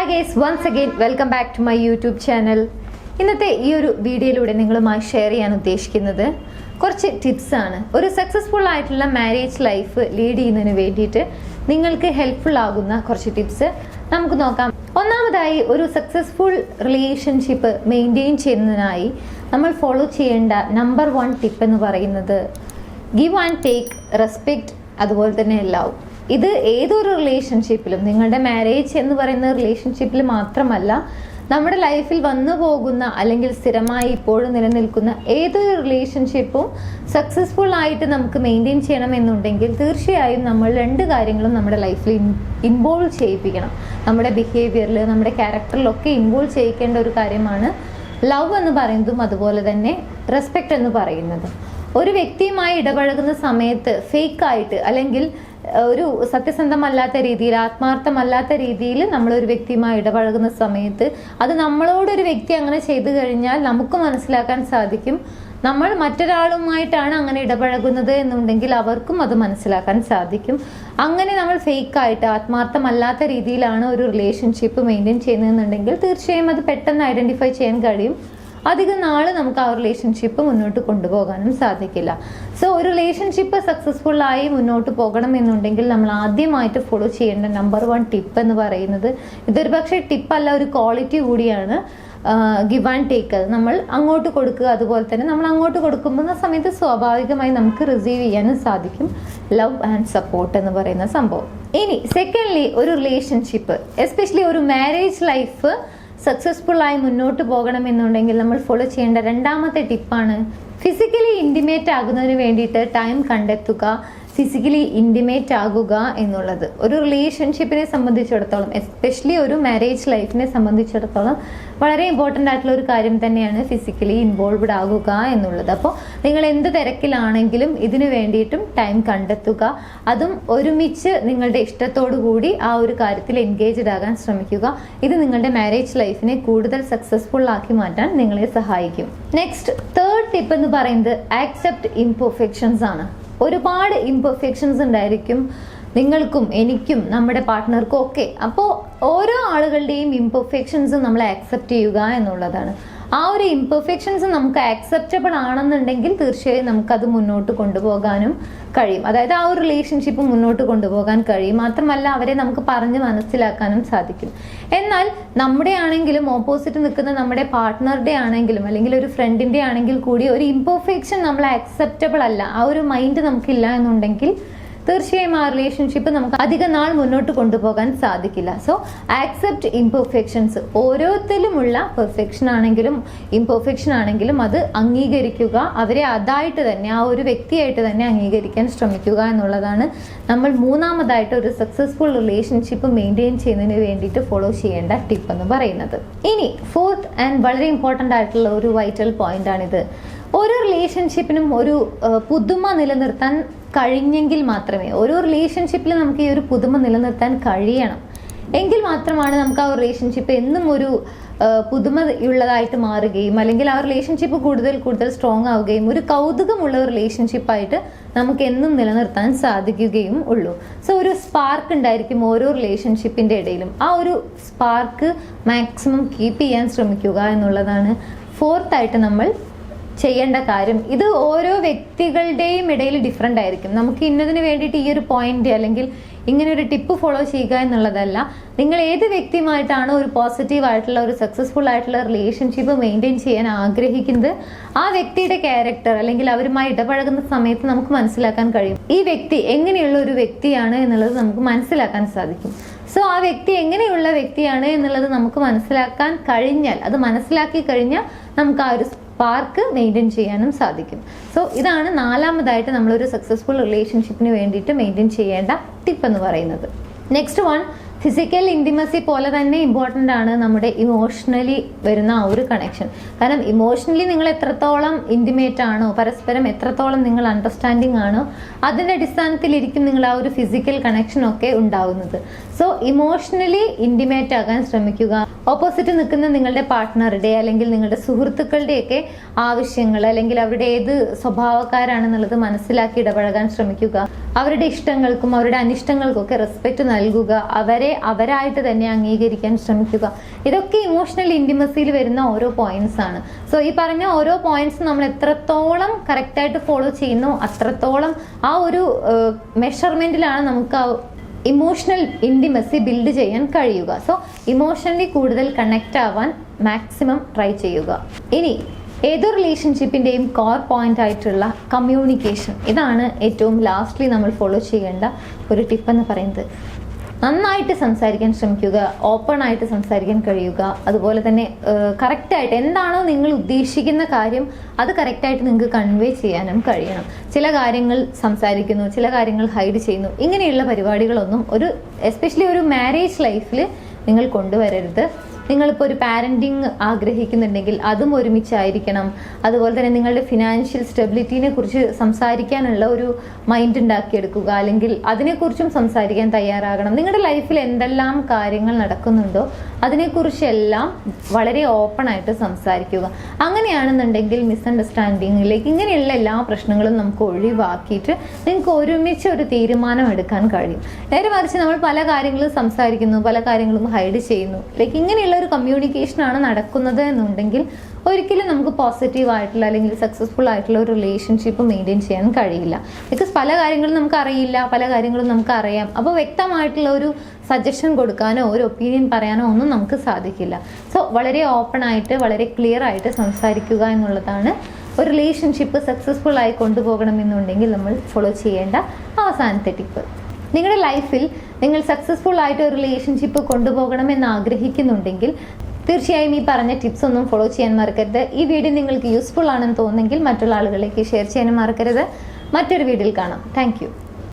Hi guys, once again welcome back to my YouTube channel. ഇന്നത്തെ ഈ ഒരു വീഡിയോയിലൂടെ നിങ്ങളുമായി ഷെയർ ചെയ്യാൻ ഉദ്ദേശിക്കുന്നത് കുറച്ച് ടിപ്സ് ആണ്. ഒരു സക്സസ്ഫുൾ ആയിട്ടുള്ള മാരേജ് ലൈഫ് ലീഡ് ചെയ്യുന്നതിന് വേണ്ടിയിട്ട് നിങ്ങൾക്ക് ഹെൽപ്ഫുൾ ആകുന്ന കുറച്ച് ടിപ്സ് നമുക്ക് നോക്കാം. ഒന്നാമതായി, ഒരു സക്സസ്ഫുൾ റിലേഷൻഷിപ്പ് മെയിൻറ്റെയിൻ ചെയ്യുന്നതിനായി നമ്മൾ ഫോളോ ചെയ്യേണ്ട നമ്പർ 1 ടിപ്പ് എന്ന് പറയുന്നത് ഗിവ് ആൻഡ് ടേക്ക്, റെസ്പെക്റ്റ്, അതുപോലെ തന്നെ ലവ്. ഇത് ഏതൊരു റിലേഷൻഷിപ്പിലും, നിങ്ങളുടെ മാരേജ് എന്ന് പറയുന്ന റിലേഷൻഷിപ്പിൽ മാത്രമല്ല, നമ്മുടെ ലൈഫിൽ വന്നു പോകുന്ന അല്ലെങ്കിൽ സ്ഥിരമായി ഇപ്പോഴും നിലനിൽക്കുന്ന ഏതൊരു റിലേഷൻഷിപ്പും സക്സസ്ഫുൾ ആയിട്ട് നമുക്ക് മെയിൻറ്റെയിൻ ചെയ്യണമെന്നുണ്ടെങ്കിൽ തീർച്ചയായും നമ്മൾ 2 കാര്യങ്ങളും നമ്മുടെ ലൈഫിൽ ഇൻവോൾവ് ചെയ്യിപ്പിക്കണം. നമ്മുടെ ബിഹേവിയറിൽ, നമ്മുടെ ക്യാരക്ടറിലൊക്കെ ഇൻവോൾവ് ചെയ്യിക്കേണ്ട ഒരു കാര്യമാണ് ലവ് എന്ന് പറയുന്നതും അതുപോലെ തന്നെ റെസ്പെക്റ്റ് എന്ന് പറയുന്നതും. ഒരു വ്യക്തിയുമായി ഇടപഴകുന്ന സമയത്ത് ഫേക്കായിട്ട് അല്ലെങ്കിൽ ഒരു സത്യസന്ധമല്ലാത്ത രീതിയിൽ, ആത്മാർത്ഥമല്ലാത്ത രീതിയിൽ നമ്മളൊരു വ്യക്തിയുമായി ഇടപഴകുന്ന സമയത്ത് അത് നമ്മളോടൊരു വ്യക്തി അങ്ങനെ ചെയ്തു കഴിഞ്ഞാൽ നമുക്ക് മനസ്സിലാക്കാൻ സാധിക്കും നമ്മൾ മറ്റൊരാളുമായിട്ടാണ് അങ്ങനെ ഇടപഴകുന്നത് എന്നുണ്ടെങ്കിൽ അവർക്കും അത് മനസ്സിലാക്കാൻ സാധിക്കും. അങ്ങനെ നമ്മൾ ഫേക്കായിട്ട് ആത്മാർത്ഥമല്ലാത്ത രീതിയിലാണ് ഒരു റിലേഷൻഷിപ്പ് മെയിൻറ്റെയിൻ ചെയ്യുന്നതെന്നുണ്ടെങ്കിൽ തീർച്ചയായും അത് പെട്ടെന്ന് ഐഡൻറ്റിഫൈ ചെയ്യാൻ കഴിയും. അധികം നാൾ നമുക്ക് ആ റിലേഷൻഷിപ്പ് മുന്നോട്ട് കൊണ്ടുപോകാനും സാധിക്കില്ല. സോ ഒരു റിലേഷൻഷിപ്പ് സക്സസ്ഫുള്ളായി മുന്നോട്ട് പോകണം എന്നുണ്ടെങ്കിൽ നമ്മൾ ആദ്യമായിട്ട് ഫോളോ ചെയ്യേണ്ട നമ്പർ 1 ടിപ്പ് എന്ന് പറയുന്നത്, ഇതൊരു പക്ഷേ ടിപ്പല്ല, ഒരു ക്വാളിറ്റി കൂടിയാണ്, ഗിവ് ആൻഡ് ടേക്ക്. നമ്മൾ അങ്ങോട്ട് കൊടുക്കുക, അതുപോലെ തന്നെ നമ്മൾ അങ്ങോട്ട് കൊടുക്കുന്ന സമയത്ത് സ്വാഭാവികമായി നമുക്ക് റിസീവ് ചെയ്യാനും സാധിക്കും ലവ് ആൻഡ് സപ്പോർട്ട് എന്ന് പറയുന്ന സംഭവം. ഇനി സെക്കൻഡ്ലി, ഒരു റിലേഷൻഷിപ്പ് എസ്പെഷ്യലി ഒരു മാരേജ് ലൈഫ് സക്സസ്ഫുൾ ആയി മുന്നോട്ട് പോകണമെന്നുണ്ടെങ്കിൽ നമ്മൾ ഫോളോ ചെയ്യേണ്ട 2ാമത്തെ ടിപ്പാണ് ഫിസിക്കലി ഇൻറ്റിമേറ്റ് ആകുന്നതിന് വേണ്ടിയിട്ട് ടൈം കണ്ടെത്തുക, ഫിസിക്കലി ഇൻറ്റിമേറ്റ് ആകുക എന്നുള്ളത്. ഒരു റിലേഷൻഷിപ്പിനെ സംബന്ധിച്ചിടത്തോളം, എസ്പെഷ്യലി ഒരു മാരേജ് ലൈഫിനെ സംബന്ധിച്ചിടത്തോളം വളരെ ഇമ്പോർട്ടൻ്റ് ആയിട്ടുള്ള ഒരു കാര്യം തന്നെയാണ് ഫിസിക്കലി ഇൻവോൾവ്ഡ് ആകുക എന്നുള്ളത്. അപ്പോൾ നിങ്ങൾ എന്ത് തിരക്കിലാണെങ്കിലും ഇതിനു വേണ്ടിയിട്ടും ടൈം കണ്ടെത്തുക, അതും ഒരുമിച്ച് നിങ്ങളുടെ ഇഷ്ടത്തോടു കൂടി ആ ഒരു കാര്യത്തിൽ എൻഗേജ്ഡ് ആകാൻ ശ്രമിക്കുക. ഇത് നിങ്ങളുടെ മാരേജ് ലൈഫിനെ കൂടുതൽ സക്സസ്ഫുൾ ആക്കി മാറ്റാൻ നിങ്ങളെ സഹായിക്കും. നെക്സ്റ്റ് 3rd ടിപ്പ് എന്ന് പറയുന്നത് ആക്സെപ്റ്റ് ഇംപെർഫെക്ഷൻസ് ആണ്. ഒരുപാട് ഇംപെർഫെക്ഷൻസ് ഉണ്ടായിരിക്കും നിങ്ങൾക്കും എനിക്കും നമ്മുടെ പാർട്ട്ണർക്കും ഒക്കെ. അപ്പോൾ ഓരോ ആളുകളുടെയും ഇംപെർഫെക്ഷൻസ് നമ്മൾ ആക്സെപ്റ്റ് ചെയ്യുക എന്നുള്ളതാണ്. ആ ഒരു ഇംപെർഫെക്ഷൻസ് നമുക്ക് ആക്സെപ്റ്റബിൾ ആണെന്നുണ്ടെങ്കിൽ തീർച്ചയായും നമുക്കത് മുന്നോട്ട് കൊണ്ടുപോകാനും കഴിയും. അതായത് ആ ഒരു റിലേഷൻഷിപ്പ് മുന്നോട്ട് കൊണ്ടുപോകാൻ കഴിയും. മാത്രമല്ല അവരെ നമുക്ക് പറഞ്ഞ് മനസ്സിലാക്കാനും സാധിക്കും. എന്നാൽ നമ്മുടെ ആണെങ്കിലും ഓപ്പോസിറ്റ് നിൽക്കുന്ന നമ്മുടെ പാർട്ട്ണറുടെ ആണെങ്കിലും അല്ലെങ്കിൽ ഒരു ഫ്രണ്ടിൻ്റെ ആണെങ്കിൽ കൂടി ഒരു ഇംപെർഫെക്ഷൻ നമ്മൾ ആക്സെപ്റ്റബിൾ അല്ല, ആ ഒരു മൈൻഡ് നമുക്കില്ല എന്നുണ്ടെങ്കിൽ തീർച്ചയായും ആ റിലേഷൻഷിപ്പ് നമുക്ക് അധിക നാൾ മുന്നോട്ട് കൊണ്ടുപോകാൻ സാധിക്കില്ല. So accept imperfections. ഓരോരുത്തരിലുമുള്ള പെർഫെക്ഷൻ ആണെങ്കിലും ഇംപെർഫെക്ഷൻ ആണെങ്കിലും അത് അംഗീകരിക്കുക, അവരെ അതായിട്ട് തന്നെ, ആ ഒരു വ്യക്തിയായിട്ട് തന്നെ അംഗീകരിക്കാൻ ശ്രമിക്കുക എന്നുള്ളതാണ് നമ്മൾ 3ാമതായിട്ട് ഒരു സക്സസ്ഫുൾ റിലേഷൻഷിപ്പ് മെയിൻറ്റെയിൻ ചെയ്യുന്നതിന് വേണ്ടിയിട്ട് ഫോളോ ചെയ്യേണ്ട ടിപ്പ് എന്ന് പറയുന്നത്. ഇനി 4th ആൻഡ് വളരെ ഇമ്പോർട്ടൻ്റ് ആയിട്ടുള്ള ഒരു വൈറ്റൽ പോയിന്റ് ആണിത്. ഓരോ റിലേഷൻഷിപ്പിനും ഒരു പുതുമ നിലനിർത്താൻ കഴിഞ്ഞെങ്കിൽ മാത്രമേ, ഓരോ റിലേഷൻഷിപ്പിൽ നമുക്ക് ഈ ഒരു പുതുമ നിലനിർത്താൻ കഴിയണം എങ്കിൽ മാത്രമാണ് നമുക്ക് ആ റിലേഷൻഷിപ്പ് എന്നും ഒരു പുതുമയുള്ളതായിട്ട് മാറുകയും അല്ലെങ്കിൽ ആ റിലേഷൻഷിപ്പ് കൂടുതൽ കൂടുതൽ സ്ട്രോങ് ആവുകയും ഒരു കൗതുകമുള്ള ഒരു റിലേഷൻഷിപ്പായിട്ട് നമുക്ക് എന്നും നിലനിർത്താൻ സാധിക്കുകയും ഉള്ളൂ. സോ ഒരു സ്പാർക്ക് ഉണ്ടായിരിക്കും ഓരോ റിലേഷൻഷിപ്പിൻ്റെ ഇടയിലും. ആ ഒരു സ്പാർക്ക് മാക്സിമം കീപ്പ് ചെയ്യാൻ ശ്രമിക്കുക എന്നുള്ളതാണ് 4th ആയിട്ട് നമ്മൾ ചെയ്യേണ്ട കാര്യം. ഇത് ഓരോ വ്യക്തികളുടെയും ഇടയിൽ ഡിഫറെൻ്റ് ആയിരിക്കും. നമുക്ക് ഇന്നതിന് വേണ്ടിയിട്ട് ഈ ഒരു പോയിന്റ് അല്ലെങ്കിൽ ഇങ്ങനെ ഒരു ടിപ്പ് ഫോളോ ചെയ്യുക എന്നുള്ളതല്ല. നിങ്ങൾ ഏത് വ്യക്തിയുമായിട്ടാണോ ഒരു പോസിറ്റീവ് ആയിട്ടുള്ള ഒരു സക്സസ്ഫുൾ ആയിട്ടുള്ള റിലേഷൻഷിപ്പ് മെയിൻറ്റെയിൻ ചെയ്യാൻ ആഗ്രഹിക്കുന്നത്, ആ വ്യക്തിയുടെ ക്യാരക്ടർ അല്ലെങ്കിൽ അവരുമായി ഇടപഴകുന്ന സമയത്ത് നമുക്ക് മനസ്സിലാക്കാൻ കഴിയും ഈ വ്യക്തി എങ്ങനെയുള്ള ഒരു വ്യക്തിയാണ് എന്നുള്ളത് നമുക്ക് മനസ്സിലാക്കാൻ സാധിക്കും. സോ ആ വ്യക്തി എങ്ങനെയുള്ള വ്യക്തിയാണ് എന്നുള്ളത് നമുക്ക് മനസ്സിലാക്കാൻ കഴിഞ്ഞാൽ, അത് മനസ്സിലാക്കി കഴിഞ്ഞാൽ നമുക്ക് ആ ഒരു സ്പാർക്ക് മെയിൻറ്റെയിൻ ചെയ്യാനും സാധിക്കും. സോ ഇതാണ് 4ാമതായിട്ട് നമ്മളൊരു സക്സസ്ഫുൾ റിലേഷൻഷിപ്പിന് വേണ്ടിയിട്ട് മെയിൻറ്റെയിൻ ചെയ്യേണ്ട ടിപ്പ് എന്ന് പറയുന്നത്. നെക്സ്റ്റ് 1, ഫിസിക്കൽ ഇൻറ്റിമസി പോലെ തന്നെ ഇമ്പോർട്ടൻ്റ് ആണ് നമ്മുടെ ഇമോഷണലി വരുന്ന ആ ഒരു കണക്ഷൻ. കാരണം ഇമോഷണലി നിങ്ങൾ എത്രത്തോളം ഇൻറ്റിമേറ്റ് ആണോ, പരസ്പരം എത്രത്തോളം നിങ്ങൾ അണ്ടർസ്റ്റാൻഡിങ് ആണോ, അതിൻ്റെ അടിസ്ഥാനത്തിലിരിക്കും നിങ്ങൾ ആ ഒരു ഫിസിക്കൽ കണക്ഷനൊക്കെ ഉണ്ടാവുന്നത്. സോ ഇമോഷണലി ഇൻറ്റിമേറ്റ് ആകാൻ ശ്രമിക്കുക. ഓപ്പോസിറ്റ് നിൽക്കുന്ന നിങ്ങളുടെ പാർട്ട്ണറുടെ അല്ലെങ്കിൽ നിങ്ങളുടെ സുഹൃത്തുക്കളുടെയൊക്കെ ആവശ്യങ്ങൾ അല്ലെങ്കിൽ അവരുടെ ഏത് സ്വഭാവക്കാരാണെന്നുള്ളത് മനസ്സിലാക്കി ഇടപഴകാൻ ശ്രമിക്കുക. അവരുടെ ഇഷ്ടങ്ങൾക്കും അവരുടെ അനിഷ്ടങ്ങൾക്കൊക്കെ റെസ്പെക്റ്റ് നൽകുക, അവരെ അവരായിട്ട് തന്നെ അംഗീകരിക്കാൻ ശ്രമിക്കുക. ഇതൊക്കെ ഇമോഷണൽ ഇൻറ്റിമസിയിൽ വരുന്ന ഓരോ പോയിന്റ്സ് ആണ്. സോ ഈ പറഞ്ഞ ഓരോ പോയിന്റ്സ് നമ്മൾ എത്രത്തോളം കറക്റ്റായിട്ട് ഫോളോ ചെയ്യുന്നു അത്രത്തോളം ആ ഒരു മെഷർമെന്റിലാണ് നമുക്ക് ആ ഇമോഷണൽ ഇൻറ്റിമസി ബിൽഡ് ചെയ്യാൻ കഴിയുക. സോ ഇമോഷണലി കൂടുതൽ കണക്റ്റ് ആവാൻ മാക്സിമം ട്രൈ ചെയ്യുക. ഇനി ഏതൊരു റിലേഷൻഷിപ്പിൻ്റെയും കോർ പോയിന്റ് ആയിട്ടുള്ള കമ്മ്യൂണിക്കേഷൻ, ഇതാണ് ഏറ്റവും ലാസ്റ്റ്ലി നമ്മൾ ഫോളോ ചെയ്യേണ്ട ഒരു ടിപ്പ് എന്ന് പറയുന്നത്. നന്നായിട്ട് സംസാരിക്കാൻ ശ്രമിക്കുക, ഓപ്പൺ ആയിട്ട് സംസാരിക്കാൻ കഴിയുക. അതുപോലെ തന്നെ കറക്റ്റായിട്ട് എന്താണോ നിങ്ങൾ ഉദ്ദേശിക്കുന്ന കാര്യം അത് കറക്റ്റായിട്ട് നിങ്ങൾക്ക് കൺവേ ചെയ്യാനും കഴിയണം. ചില കാര്യങ്ങൾ സംസാരിക്കുന്നു, ചില കാര്യങ്ങൾ ഹൈഡ് ചെയ്യുന്നു, ഇങ്ങനെയുള്ള പരിപാടികളൊന്നും എസ്പെഷ്യലി ഒരു മാരേജ് ലൈഫിൽ നിങ്ങൾ കൊണ്ടുവരരുത്. നിങ്ങളിപ്പോൾ ഒരു പാരൻറ്റിങ് ആഗ്രഹിക്കുന്നുണ്ടെങ്കിൽ അതും ഒരുമിച്ചായിരിക്കണം. അതുപോലെ തന്നെ നിങ്ങളുടെ ഫിനാൻഷ്യൽ സ്റ്റെബിലിറ്റിനെ കുറിച്ച് സംസാരിക്കാനുള്ള ഒരു മൈൻഡ് ഉണ്ടാക്കിയെടുക്കുക, അല്ലെങ്കിൽ അതിനെക്കുറിച്ചും സംസാരിക്കാൻ തയ്യാറാകണം. നിങ്ങളുടെ ലൈഫിൽ എന്തെല്ലാം കാര്യങ്ങൾ നടക്കുന്നുണ്ടോ അതിനെക്കുറിച്ചെല്ലാം വളരെ ഓപ്പൺ ആയിട്ട് സംസാരിക്കുക. അങ്ങനെയാണെന്നുണ്ടെങ്കിൽ മിസ്അണ്ടർസ്റ്റാൻഡിങ്ങിലേക്ക് ഇങ്ങനെയുള്ള എല്ലാ പ്രശ്നങ്ങളും നമുക്ക് ഒഴിവാക്കിയിട്ട് നിങ്ങൾക്ക് ഒരുമിച്ച് ഒരു തീരുമാനം എടുക്കാൻ കഴിയും. നേരെ മറിച്ച് നമ്മൾ പല കാര്യങ്ങളും സംസാരിക്കുന്നു, പല കാര്യങ്ങളും ഹൈഡ് ചെയ്യുന്നു, ഇങ്ങനെയുള്ള ഒരു കമ്മ്യൂണിക്കേഷനാണ് നടക്കുന്നത് എന്നുണ്ടെങ്കിൽ ഒരിക്കലും നമുക്ക് പോസിറ്റീവ് ആയിട്ടുള്ള അല്ലെങ്കിൽ സക്സസ്ഫുൾ ആയിട്ടുള്ള ഒരു റിലേഷൻഷിപ്പ് മെയിൻറ്റെയിൻ ചെയ്യാൻ കഴിയില്ല. ബിക്കോസ് പല കാര്യങ്ങളും നമുക്ക് അറിയില്ല, പല കാര്യങ്ങളും നമുക്ക് അറിയാം. അപ്പോൾ വ്യക്തമായിട്ടുള്ള ഒരു സജഷൻ കൊടുക്കാനോ ഒരു ഒപ്പീനിയൻ പറയാനോ ഒന്നും നമുക്ക് സാധിക്കില്ല. സോ വളരെ ഓപ്പൺ ആയിട്ട് വളരെ ക്ലിയർ ആയിട്ട് സംസാരിക്കുക എന്നുള്ളതാണ് ഒരു റിലേഷൻഷിപ്പ് സക്സസ്ഫുൾ ആയി കൊണ്ടുപോകണമെന്നുണ്ടെങ്കിൽ നമ്മൾ ഫോളോ ചെയ്യേണ്ട അവസാനത്തെ ടിപ്പ്. നിങ്ങളുടെ ലൈഫിൽ നിങ്ങൾ സക്സസ്ഫുൾ ആയിട്ട് ഒരു റിലേഷൻഷിപ്പ് കൊണ്ടുപോകണമെന്ന് ആഗ്രഹിക്കുന്നുണ്ടെങ്കിൽ തീർച്ചയായും ഈ പറഞ്ഞ ടിപ്സ് ഒന്നും ഫോളോ ചെയ്യാൻ മറക്കരുത്. ഈ വീഡിയോ നിങ്ങൾക്ക് യൂസ്ഫുൾ ആണെന്ന് തോന്നുന്നെങ്കിൽ മറ്റുള്ള ആളുകളിലേക്ക് ഷെയർ ചെയ്യാനും മറക്കരുത്. മറ്റൊരു വീഡിയോയിൽ കാണാം. താങ്ക്